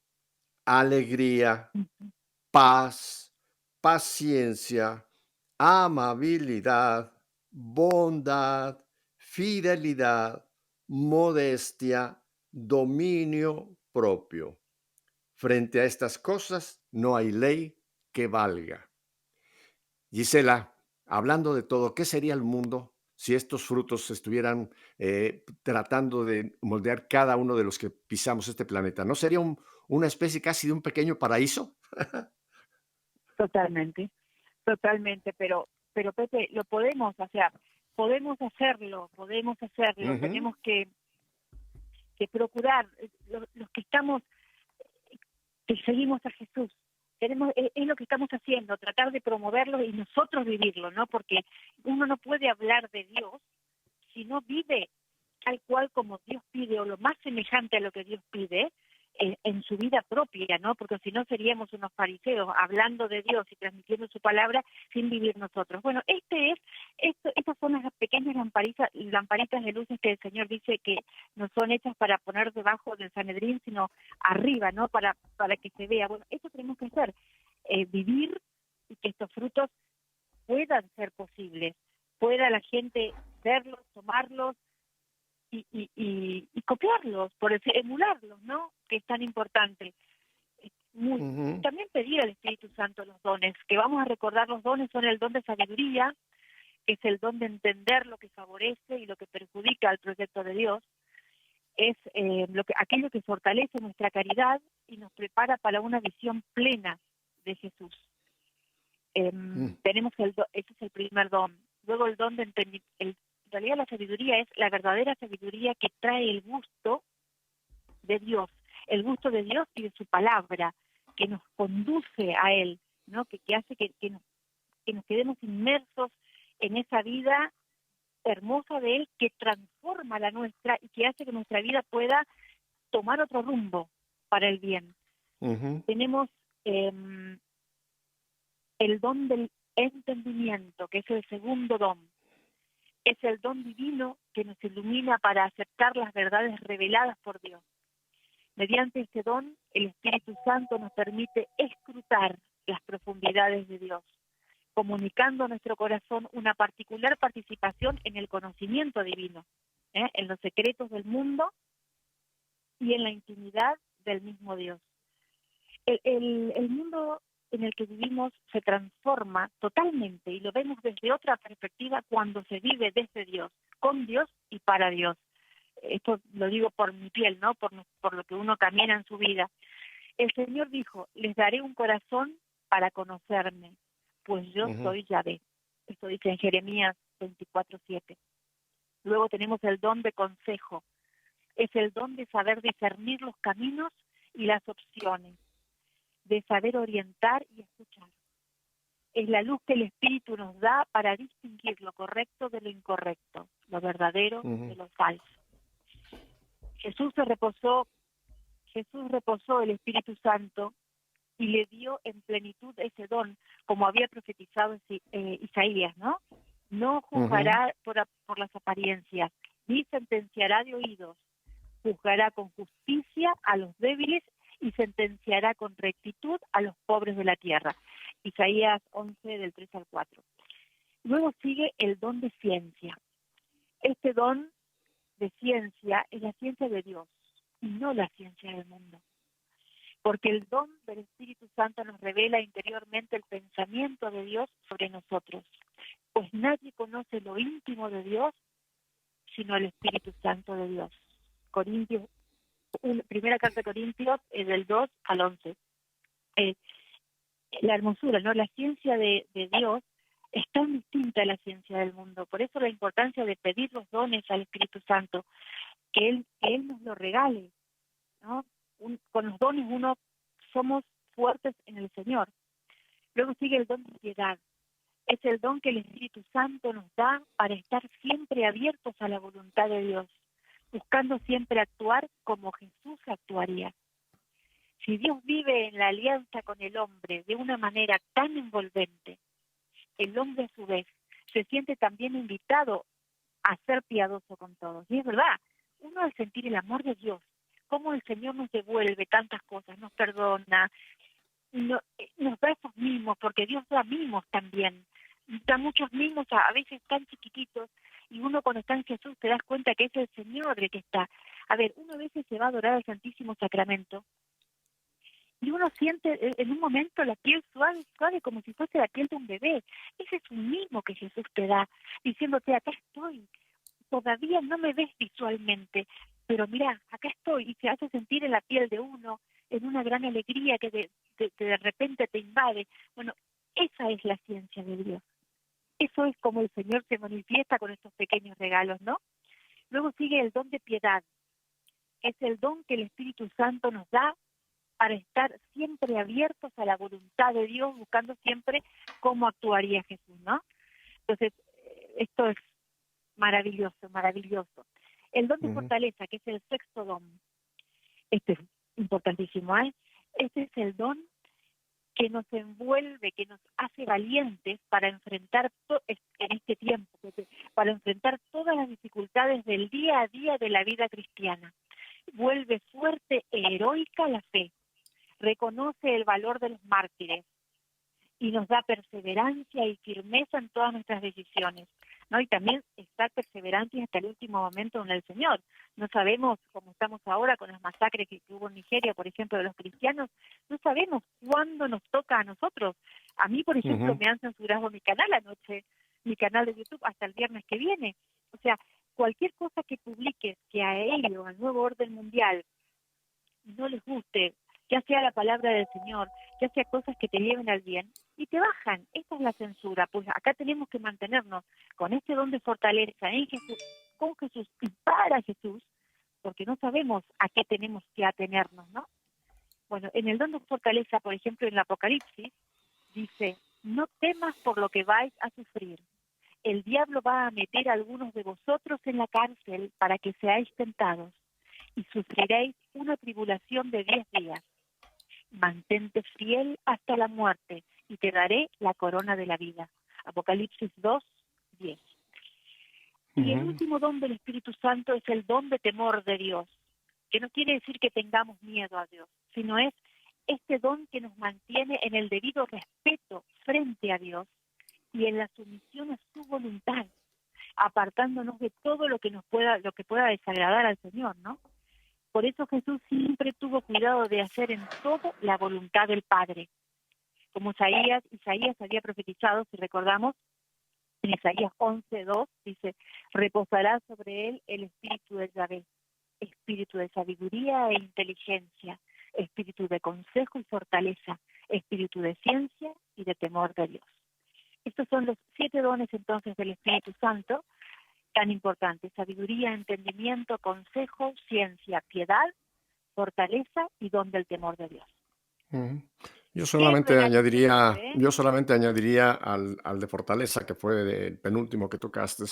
alegría, Ujú. paz, paciencia, amabilidad, bondad, fidelidad, modestia, dominio propio. Frente a estas cosas no hay ley que valga. Gisela, hablando de todo, ¿qué sería el mundo si estos frutos estuvieran tratando de moldear cada uno de los que pisamos este planeta? ¿No sería una especie casi de un pequeño paraíso? Totalmente, totalmente, pero Pepe, lo podemos, o sea, podemos hacerlo, Ujú, tenemos que procurar, los que estamos, que seguimos a Jesús, es lo que estamos haciendo, tratar de promoverlo y nosotros vivirlo, ¿no? Porque uno no puede hablar de Dios si no vive tal cual como Dios pide o lo más semejante a lo que Dios pide en su vida propia, ¿no? Porque si no seríamos unos fariseos hablando de Dios y transmitiendo su palabra sin vivir nosotros. Bueno, estas son las pequeñas lamparitas de luces que el Señor dice que no son hechas para poner debajo del Sanedrín, sino arriba, ¿no? Para que se vea. Bueno, eso tenemos que hacer, vivir y que estos frutos puedan ser posibles, pueda la gente verlos, tomarlos y copiarlos, por decir, emularlos, ¿no? Que es tan importante. Y ujú, también pedir al Espíritu Santo los dones, que vamos a recordar los dones, son el don de sabiduría, que es el don de entender lo que favorece y lo que perjudica al proyecto de Dios, es aquello que fortalece nuestra caridad y nos prepara para una visión plena de Jesús. mm, Tenemos ese es el primer don. Luego el don de entendimiento. En realidad la sabiduría es la verdadera sabiduría que trae el gusto de Dios, el gusto de Dios y de su palabra, que nos conduce a Él, ¿no? Que hace que nos quedemos inmersos en esa vida hermosa de Él, que transforma la nuestra y que hace que nuestra vida pueda tomar otro rumbo para el bien. ujú, Tenemos el don del entendimiento, que es el segundo don. Es el don divino que nos ilumina para aceptar las verdades reveladas por Dios. Mediante este don, el Espíritu Santo nos permite escrutar las profundidades de Dios, comunicando a nuestro corazón una particular participación en el conocimiento divino, en los secretos del mundo y en la intimidad del mismo Dios. El mundo en el que vivimos se transforma totalmente y lo vemos desde otra perspectiva cuando se vive desde Dios, con Dios y para Dios. Esto lo digo por mi piel, ¿no? Por lo que uno camina en su vida. El Señor dijo, les daré un corazón para conocerme, pues yo ujú, soy Yahvé. Esto dice en Jeremías 24:7. Luego tenemos el don de consejo. Es el don de saber discernir los caminos y las opciones, de saber orientar y escuchar. Es la luz que el Espíritu nos da para distinguir lo correcto de lo incorrecto, lo verdadero de ujú, lo falso. Jesús reposó el Espíritu Santo y le dio en plenitud ese don, como había profetizado Isaías, ¿no? No ujú, juzgará por las apariencias, ni sentenciará de oídos, juzgará con justicia a los débiles y sentenciará con rectitud a los pobres de la tierra. Isaías 11, del 3 al 4. Luego sigue el don de ciencia. Este don de ciencia es la ciencia de Dios y no la ciencia del mundo, porque el don del Espíritu Santo nos revela interiormente el pensamiento de Dios sobre nosotros. pues nadie conoce lo íntimo de Dios sino el Espíritu Santo de Dios. Corintios, primera carta de Corintios, del 2 al 11. La hermosura, ¿no? La ciencia de Dios es tan distinta a la ciencia del mundo. Por eso la importancia de pedir los dones al Espíritu Santo, que Él nos lo regale, ¿no? Con los dones uno somos fuertes en el Señor. Luego sigue el don de piedad. Es el don que el Espíritu Santo nos da para estar siempre abiertos a la voluntad de Dios, buscando siempre actuar como Jesús actuaría. Si Dios vive en la alianza con el hombre de una manera tan envolvente, el hombre a su vez se siente también invitado a ser piadoso con todos. Y es verdad, uno al sentir el amor de Dios, cómo el Señor nos devuelve tantas cosas, nos perdona, nos da esos mimos, porque Dios da mimos también. Da muchos mimos, a veces tan chiquititos, y uno cuando está en Jesús te das cuenta que es el Señor el que está. A ver, uno a veces se va a adorar al Santísimo Sacramento, y uno siente en un momento la piel suave, suave, como si fuese la piel de un bebé. Ese es un mimo que Jesús te da, diciéndote, acá estoy, todavía no me ves visualmente, pero mira, acá estoy, y se hace sentir en la piel de uno, en una gran alegría que de repente te invade. Bueno, esa es la ciencia de Dios. Eso es como el Señor se manifiesta con estos pequeños regalos, ¿no? Luego sigue el don de piedad. Es el don que el Espíritu Santo nos da para estar siempre abiertos a la voluntad de Dios, buscando siempre cómo actuaría Jesús, ¿no? Entonces, esto es maravilloso, maravilloso. El don de fortaleza, que es el sexto don, este es importantísimo, ¿eh? Este es el don que nos envuelve, que nos hace valientes para enfrentar en este tiempo, para enfrentar todas las dificultades del día a día de la vida cristiana. Vuelve fuerte e heroica la fe, reconoce el valor de los mártires y nos da perseverancia y firmeza en todas nuestras decisiones, ¿no? Y también estar perseverantes hasta el último momento en el Señor. No sabemos, como estamos ahora con las masacres que hubo en Nigeria, por ejemplo, de los cristianos, no sabemos cuándo nos toca a nosotros. A mí, por ejemplo, me han censurado mi canal anoche, mi canal de YouTube, hasta el viernes que viene. O sea, cualquier cosa que publiques que a ellos, al nuevo orden mundial, no les guste, ya sea la palabra del Señor, ya sea cosas que te lleven al bien, y te bajan. Esta es la censura. Pues acá tenemos que mantenernos con este don de fortaleza en Jesús, con Jesús y para Jesús, porque no sabemos a qué tenemos que atenernos, ¿no? Bueno, en el don de fortaleza, por ejemplo, en el Apocalipsis, dice, no temas por lo que vais a sufrir. El diablo va a meter a algunos de vosotros en la cárcel para que seáis tentados, y sufriréis una tribulación de 10 días. Mantente fiel hasta la muerte, y te daré la corona de la vida. Apocalipsis 2, 10. Y el último don del Espíritu Santo es el don de temor de Dios, que no quiere decir que tengamos miedo a Dios, sino es este don que nos mantiene en el debido respeto frente a Dios y en la sumisión a su voluntad, apartándonos de todo lo que pueda desagradar al Señor, ¿no? Por eso Jesús siempre tuvo cuidado de hacer en todo la voluntad del Padre. Como Isaías había profetizado, si recordamos, en Isaías 11:2, dice, reposará sobre él el espíritu de Yahvé, espíritu de sabiduría e inteligencia, espíritu de consejo y fortaleza, espíritu de ciencia y de temor de Dios. Estos son los 7 dones entonces del Espíritu Santo, tan importantes: sabiduría, entendimiento, consejo, ciencia, piedad, fortaleza y don del temor de Dios. Yo solamente añadiría, ¿eh? al de fortaleza, que fue el penúltimo que tocaste.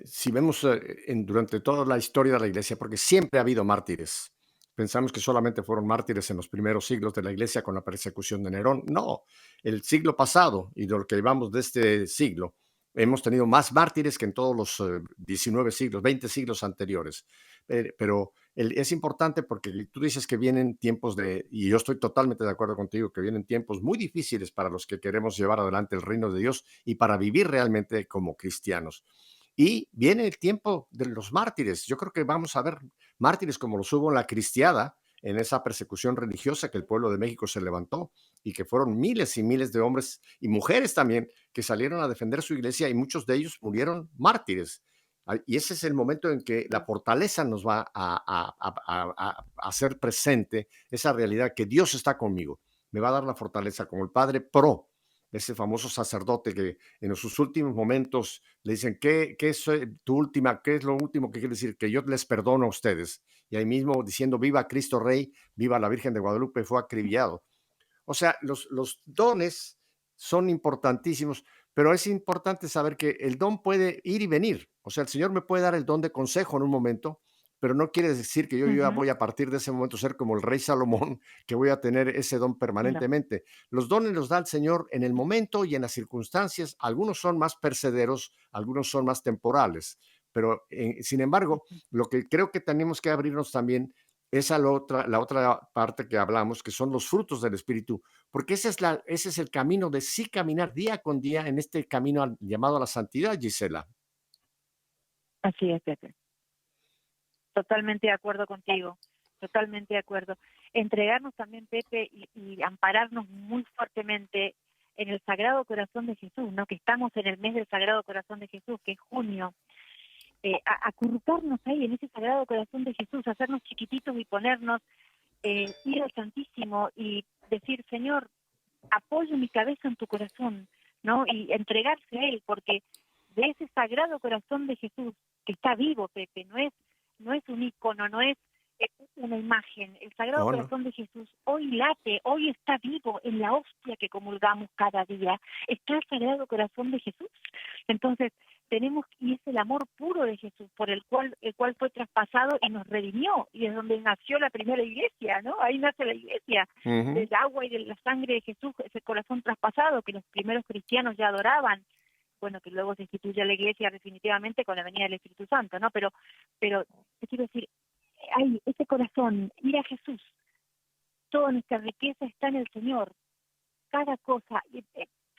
Si vemos durante toda la historia de la iglesia, porque siempre ha habido mártires. Pensamos que solamente fueron mártires en los primeros siglos de la iglesia con la persecución de Nerón. No, el siglo pasado y de lo que llevamos de este siglo, hemos tenido más mártires que en todos los 19 siglos, 20 siglos anteriores. Pero es importante porque tú dices que vienen tiempos y yo estoy totalmente de acuerdo contigo, que vienen tiempos muy difíciles para los que queremos llevar adelante el reino de Dios y para vivir realmente como cristianos. Y viene el tiempo de los mártires. Yo creo que vamos a ver mártires como los hubo en la cristiada, en esa persecución religiosa que el pueblo de México se levantó y que fueron miles y miles de hombres y mujeres también que salieron a defender su iglesia y muchos de ellos murieron mártires. Y ese es el momento en que la fortaleza nos va a hacer presente esa realidad que Dios está conmigo. Me va a dar la fortaleza como el Padre Pro, ese famoso sacerdote que en sus últimos momentos le dicen, ¿qué es qué es lo último que quiere decir? Que yo les perdono a ustedes. Y ahí mismo diciendo, viva Cristo Rey, viva la Virgen de Guadalupe, fue acribillado. O sea, los dones son importantísimos, pero es importante saber que el don puede ir y venir. O sea, el Señor me puede dar el don de consejo en un momento, pero no quiere decir que yo ya Ujú. voy a partir de ese momento ser como el rey Salomón, que voy a tener ese don No. permanentemente. Los dones los da el Señor en el momento y en las circunstancias. Algunos son más percederos, algunos son más temporales, pero sin embargo, lo que creo que tenemos que abrirnos también es a la otra parte que hablamos, que son los frutos del Espíritu, porque ese es el camino de sí caminar día con día en este camino llamado a la santidad, Gisela. Así es, Pepe. Totalmente de acuerdo contigo, totalmente de acuerdo. Entregarnos también, Pepe, y ampararnos muy fuertemente en el Sagrado Corazón de Jesús, ¿no? Que estamos en el mes del Sagrado Corazón de Jesús, que es junio. Acurrucarnos ahí en ese Sagrado Corazón de Jesús, hacernos chiquititos y ponernos, ir al Santísimo y decir, Señor, apoyo mi cabeza en tu corazón, ¿no? Y entregarse a Él, porque de ese Sagrado Corazón de Jesús, que está vivo, Pepe, no es un icono, no es una imagen. El Sagrado Oh, no. Corazón de Jesús hoy late, hoy está vivo en la hostia que comulgamos cada día. Está el Sagrado Corazón de Jesús. Entonces, y es el amor puro de Jesús, por el cual fue traspasado y nos redimió, y es donde nació la primera iglesia, ¿no? Ahí nace la iglesia, del agua y de la sangre de Jesús, ese corazón traspasado que los primeros cristianos ya adoraban. Bueno, que luego se instituye la iglesia definitivamente con la venida del Espíritu Santo, ¿no? Pero te quiero decir, hay ese corazón, ir a Jesús, toda nuestra riqueza está en el Señor, cada cosa,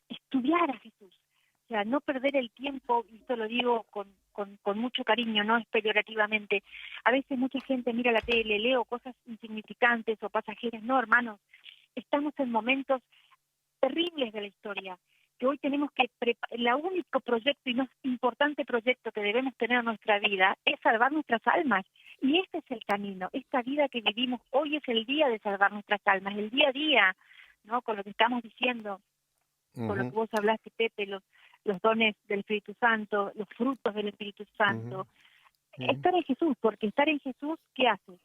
estudiar a Jesús, o sea, no perder el tiempo, y esto lo digo con mucho cariño, no es peyorativamente. A veces mucha gente mira la tele, leo cosas insignificantes o pasajeras. No, hermanos, estamos en momentos terribles de la historia, que hoy tenemos que el único proyecto y más importante proyecto que debemos tener en nuestra vida es salvar nuestras almas, y este es el camino. Esta vida que vivimos hoy es el día de salvar nuestras almas, el día a día, ¿no? Con lo que estamos diciendo, con lo que vos hablaste, Pepe, los dones del Espíritu Santo, los frutos del Espíritu Santo. Estar en Jesús, porque estar en Jesús, ¿qué hace?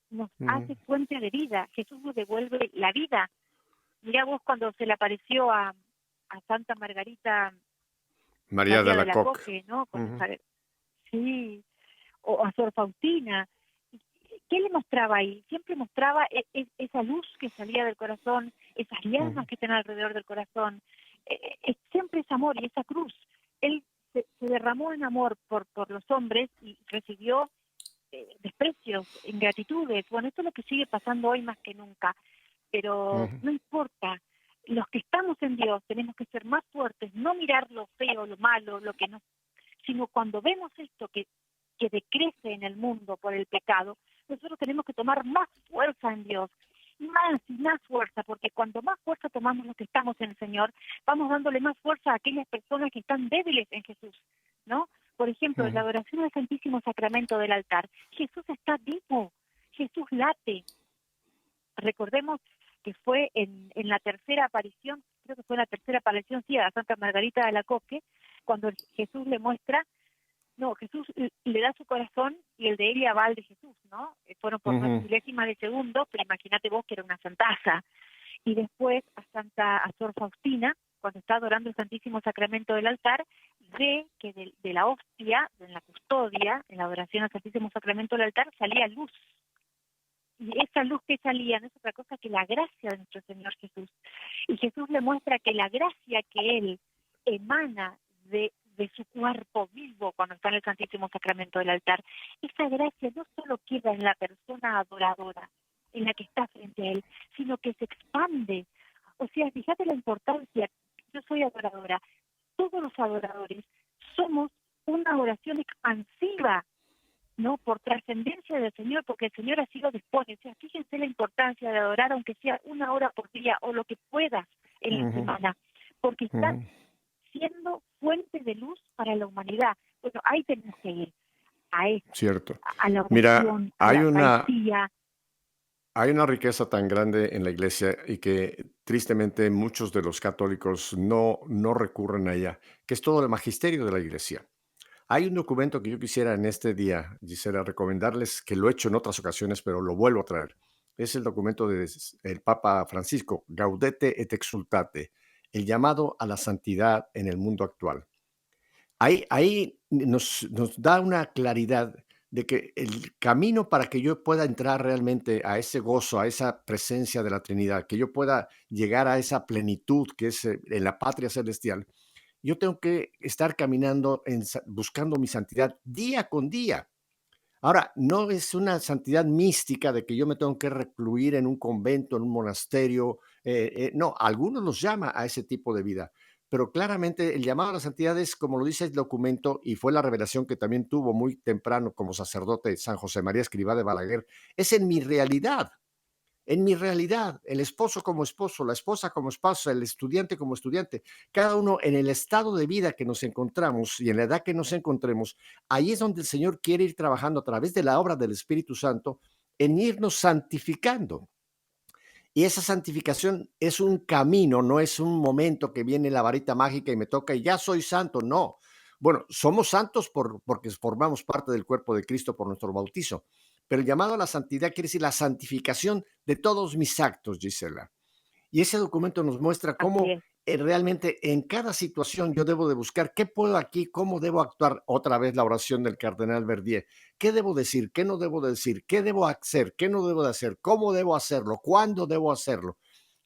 Nos hace fuente de vida. Jesús nos devuelve la vida. Mirá vos cuando se le apareció a Santa Margarita María de la Coque, ¿no? Sí, o a Sor Faustina. ¿Qué le mostraba ahí? Siempre mostraba esa luz que salía del corazón, esas llamas que están alrededor del corazón. Siempre es amor, y esa cruz. Él se derramó en amor por los hombres y recibió desprecios, ingratitudes. Bueno, esto es lo que sigue pasando hoy más que nunca. Pero no importa. Los que estamos en Dios tenemos que ser más fuertes, no mirar lo feo, lo malo, lo que no, sino cuando vemos esto que decrece en el mundo por el pecado, nosotros tenemos que tomar más fuerza en Dios, más y más fuerza, porque cuando más fuerza tomamos los que estamos en el Señor, vamos dándole más fuerza a aquellas personas que están débiles en Jesús, ¿no? Por ejemplo, en la adoración al Santísimo Sacramento del altar, Jesús está vivo, Jesús late. Recordemos que fue en la tercera aparición, creo que fue en la tercera aparición, sí, a Santa Margarita de la Coque, cuando Jesús le muestra, Jesús le da su corazón y el de ella va al de Jesús, ¿no? Fueron por 9 milésimas de segundo, pero imagínate vos que era una santaza. Y después a Sor Faustina, cuando está adorando el Santísimo Sacramento del altar, ve que de la hostia, en la custodia, en la adoración al Santísimo Sacramento del altar, salía luz. Y esa luz que salía no es otra cosa que la gracia de nuestro Señor Jesús. Y Jesús le muestra que la gracia que Él emana de su cuerpo vivo cuando está en el Santísimo Sacramento del altar, esa gracia no solo queda en la persona adoradora, en la que está frente a Él, sino que se expande. O sea, fíjate la importancia. Yo soy adoradora. Todos los adoradores somos una oración expansiva ¿no? Por trascendencia del Señor, porque el Señor así lo dispone. O sea, fíjense la importancia de adorar, aunque sea 1 hora por día o lo que puedas en la semana, porque está siendo fuente de luz para la humanidad. Bueno, ahí tenemos que ir, a eso, Cierto. a la Mira, oración, a la Eucaristía. hay una riqueza tan grande en la iglesia y que tristemente muchos de los católicos no recurren a ella, que es todo el magisterio de la iglesia. Hay un documento que yo quisiera en este día, Gisela, recomendarles, que lo he hecho en otras ocasiones, pero lo vuelvo a traer. Es el documento del Papa Francisco, Gaudete et Exsultate, el llamado a la santidad en el mundo actual. Ahí nos da una claridad de que el camino para que yo pueda entrar realmente a ese gozo, a esa presencia de la Trinidad, que yo pueda llegar a esa plenitud que es en la patria celestial, yo tengo que estar caminando buscando mi santidad día con día. Ahora, no es una santidad mística de que yo me tengo que recluir en un convento, en un monasterio. No, algunos los llama a ese tipo de vida, pero claramente el llamado a la santidad es, como lo dice el documento, y fue la revelación que también tuvo muy temprano como sacerdote San José María Escrivá de Balaguer, es en mi realidad, el esposo como esposo, la esposa como esposa, el estudiante como estudiante, cada uno en el estado de vida que nos encontramos y en la edad que nos encontremos, ahí es donde el Señor quiere ir trabajando a través de la obra del Espíritu Santo en irnos santificando. Y esa santificación es un camino, no es un momento que viene la varita mágica y me toca y ya soy santo, no. Bueno, somos santos porque formamos parte del cuerpo de Cristo por nuestro bautizo, pero el llamado a la santidad quiere decir la santificación de todos mis actos, Gisela. Y ese documento nos muestra Así cómo es. realmente en cada situación yo debo de buscar qué puedo aquí, cómo debo actuar. Otra vez la oración del cardenal Verdier. ¿Qué debo decir? ¿Qué no debo decir? ¿Qué debo hacer? ¿Qué no debo de hacer? ¿Cómo debo hacerlo? ¿Cuándo debo hacerlo?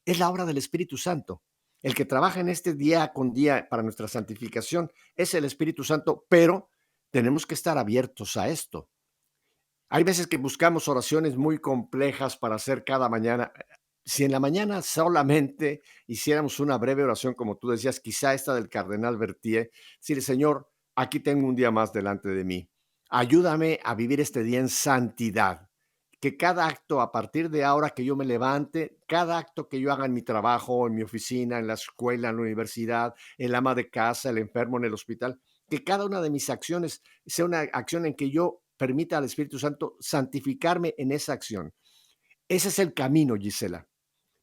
Es la obra del Espíritu Santo. El que trabaja en este día con día para nuestra santificación es el Espíritu Santo, pero tenemos que estar abiertos a esto. Hay veces que buscamos oraciones muy complejas para hacer cada mañana. Si en la mañana solamente hiciéramos una breve oración, como tú decías, quizá esta del cardenal Berthier, decirle, Señor, aquí tengo un día más delante de mí. Ayúdame a vivir este día en santidad. Que cada acto a partir de ahora que yo me levante, cada acto que yo haga en mi trabajo, en mi oficina, en la escuela, en la universidad, el ama de casa, el enfermo en el hospital, que cada una de mis acciones sea una acción en que yo permita al Espíritu Santo santificarme en esa acción. Ese es el camino, Gisela.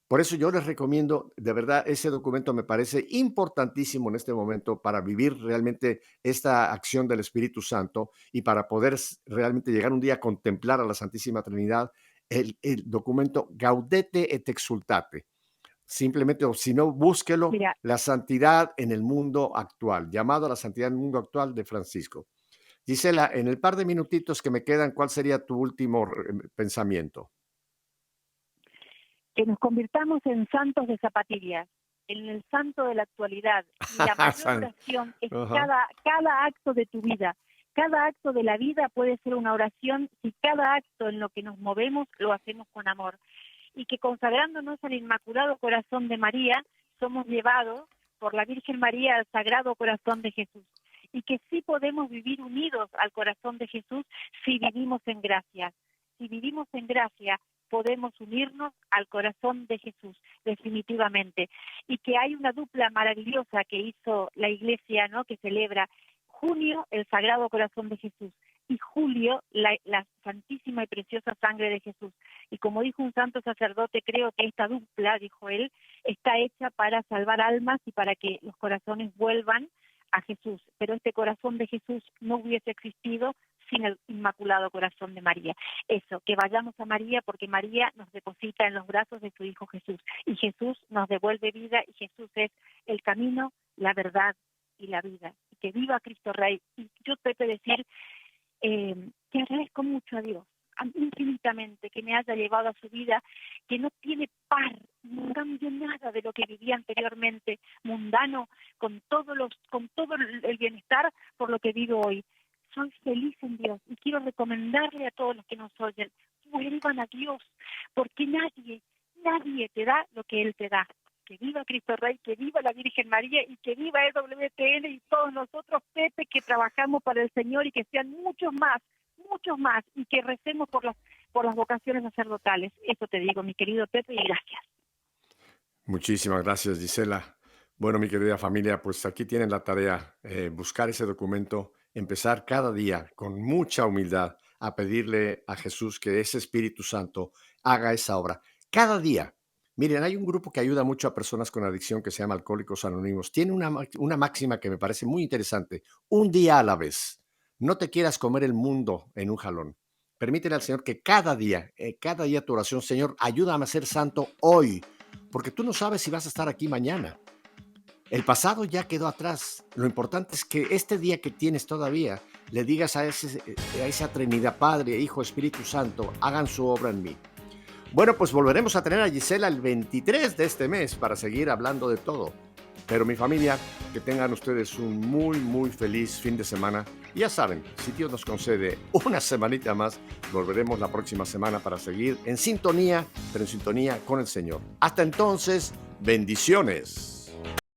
Por eso yo les recomiendo, de verdad, ese documento me parece importantísimo en este momento para vivir realmente esta acción del Espíritu Santo y para poder realmente llegar un día a contemplar a la Santísima Trinidad, el documento Gaudete et Exsultate. Simplemente, o si no, búsquelo, Mira, la santidad en el mundo actual, llamado a la santidad en el mundo actual de Francisco. Gisela, en el par de minutitos que me quedan, ¿cuál sería tu último pensamiento? que nos convirtamos en santos de zapatillas, en el santo de la actualidad. Y la mayor oración es Ajá. cada acto de tu vida. Cada acto de la vida puede ser una oración si cada acto en lo que nos movemos lo hacemos con amor. Y que consagrándonos al Inmaculado Corazón de María, somos llevados por la Virgen María al Sagrado Corazón de Jesús. Y que sí podemos vivir unidos al corazón de Jesús si vivimos en gracia. Si vivimos en gracia, podemos unirnos al corazón de Jesús, definitivamente. Y que hay una dupla maravillosa que hizo la Iglesia, ¿no?, que celebra junio el Sagrado Corazón de Jesús y julio la santísima y preciosa sangre de Jesús. Y como dijo un santo sacerdote, creo que esta dupla, dijo él, está hecha para salvar almas y para que los corazones vuelvan a Jesús. Pero este corazón de Jesús no hubiese existido sin el Inmaculado Corazón de María. Eso, que vayamos a María porque María nos deposita en los brazos de su Hijo Jesús y Jesús nos devuelve vida y Jesús es el camino, la verdad y la vida. Y que viva Cristo Rey. Y yo te puedo decir que agradezco mucho a Dios, infinitamente, que me haya llevado a su vida, que no tiene par, no cambio nada de lo que vivía anteriormente, mundano, con todo el bienestar por lo que vivo hoy. Soy feliz en Dios y quiero recomendarle a todos los que nos oyen, vuelvan a Dios, porque nadie te da lo que Él te da. Que viva Cristo Rey, que viva la Virgen María y que viva EWTN y todos nosotros, Pepe, que trabajamos para el Señor y que sean muchos muchos más, y que recemos por las vocaciones sacerdotales. Eso te digo, mi querido Pepe, y gracias. Muchísimas gracias, Gisela. Bueno, mi querida familia, pues aquí tienen la tarea, buscar ese documento, empezar cada día con mucha humildad a pedirle a Jesús que ese Espíritu Santo haga esa obra. Cada día. Miren, hay un grupo que ayuda mucho a personas con adicción que se llama Alcohólicos Anónimos. Tiene una máxima que me parece muy interesante. Un día a la vez. No te quieras comer el mundo en un jalón. Permítele al Señor que cada día tu oración, Señor, ayúdame a ser santo hoy, porque tú no sabes si vas a estar aquí mañana. El pasado ya quedó atrás. Lo importante es que este día que tienes todavía le digas a esa Trinidad, Padre, Hijo, Espíritu Santo, hagan su obra en mí. Bueno, pues volveremos a tener a Gisela el 23 de este mes para seguir hablando de todo. Pero mi familia, que tengan ustedes un muy, muy feliz fin de semana. Y ya saben, si Dios nos concede una semanita más, volveremos la próxima semana para seguir en sintonía, pero en sintonía con el Señor. Hasta entonces, bendiciones.